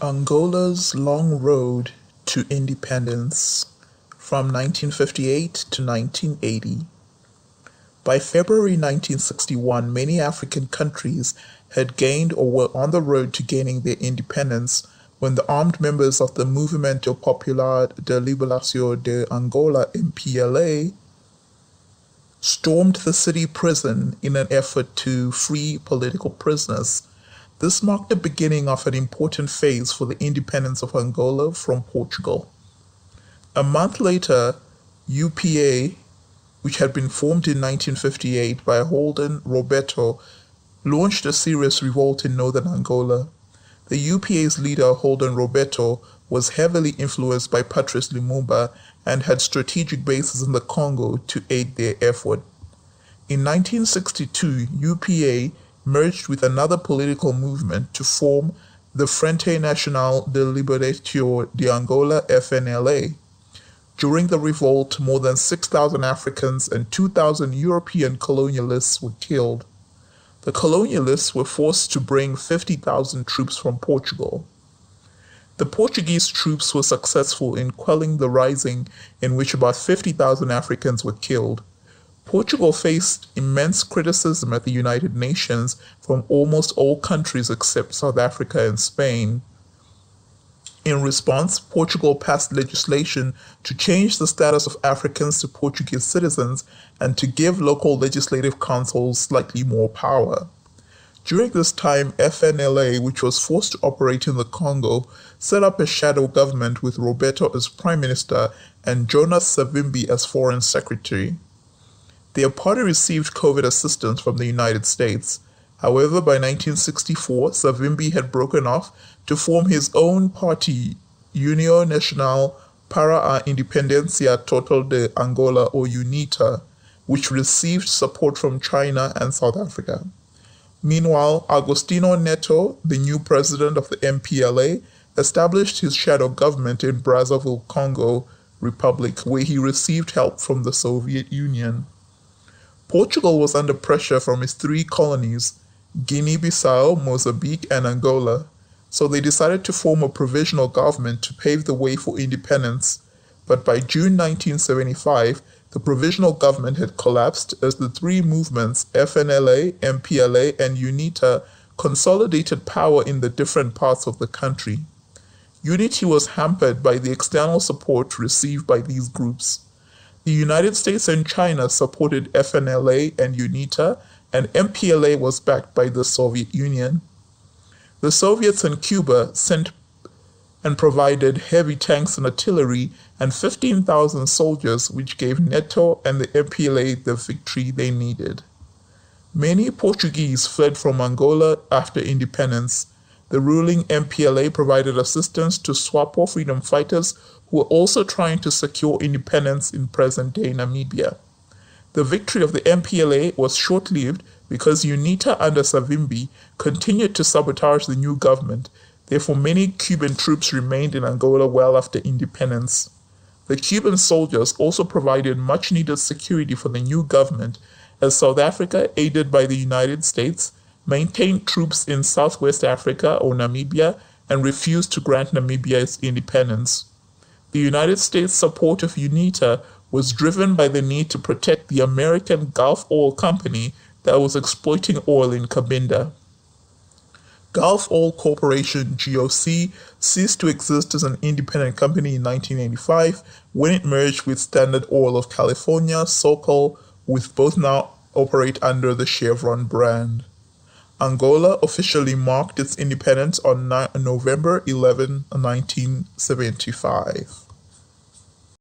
Angola's long road to independence from 1958 to 1980. By February 1961, many African countries had gained or were on the road to gaining their independence when the armed members of the Movimento Popular de Liberação de Angola (MPLA) stormed the city prison in an effort to free political prisoners. This marked the beginning of an important phase for the independence of Angola from Portugal. A month later, UPA, which had been formed in 1958 by Holden Roberto, launched a serious revolt in northern Angola. The UPA's leader, Holden Roberto, was heavily influenced by Patrice Lumumba and had strategic bases in the Congo to aid their effort. In 1962, UPA merged with another political movement to form the Frente Nacional de Liberação de Angola (FNLA). During the revolt, more than 6,000 Africans and 2,000 European colonialists were killed. The colonialists were forced to bring 50,000 troops from Portugal. The Portuguese troops were successful in quelling the rising, in which about 50,000 Africans were killed. Portugal faced immense criticism at the United Nations from almost all countries except South Africa and Spain. In response, Portugal passed legislation to change the status of Africans to Portuguese citizens and to give local legislative councils slightly more power. During this time, FNLA, which was forced to operate in the Congo, set up a shadow government with Roberto as prime minister and Jonas Savimbi as foreign secretary. Their party received COVID assistance from the United States. However, by 1964, Savimbi had broken off to form his own party, União Nacional para a Independência Total de Angola, or UNITA, which received support from China and South Africa. Meanwhile, Agostinho Neto, the new president of the MPLA, established his shadow government in Brazzaville, Congo Republic, where he received help from the Soviet Union. Portugal was under pressure from its three colonies, Guinea-Bissau, Mozambique, and Angola, so they decided to form a provisional government to pave the way for independence. But by June 1975, the provisional government had collapsed as the three movements, FNLA, MPLA, and UNITA, consolidated power in the different parts of the country. Unity was hampered by the external support received by these groups. The United States and China supported FNLA and UNITA, and MPLA was backed by the Soviet Union. The Soviets and Cuba sent and provided heavy tanks and artillery and 15,000 soldiers, which gave Neto and the MPLA the victory they needed. Many Portuguese fled from Angola after independence. The ruling MPLA provided assistance to SWAPO freedom fighters who were also trying to secure independence in present-day Namibia. The victory of the MPLA was short-lived because UNITA under Savimbi continued to sabotage the new government. Therefore, many Cuban troops remained in Angola well after independence. The Cuban soldiers also provided much-needed security for the new government, as South Africa, aided by the United States, maintained troops in Southwest Africa or Namibia and refused to grant Namibia its independence. The United States' support of UNITA was driven by the need to protect the American Gulf Oil Company that was exploiting oil in Cabinda. Gulf Oil Corporation, GOC, ceased to exist as an independent company in 1985 when it merged with Standard Oil of California, SoCal, with both now operate under the Chevron brand. Angola officially marked its independence on November 11, 1975.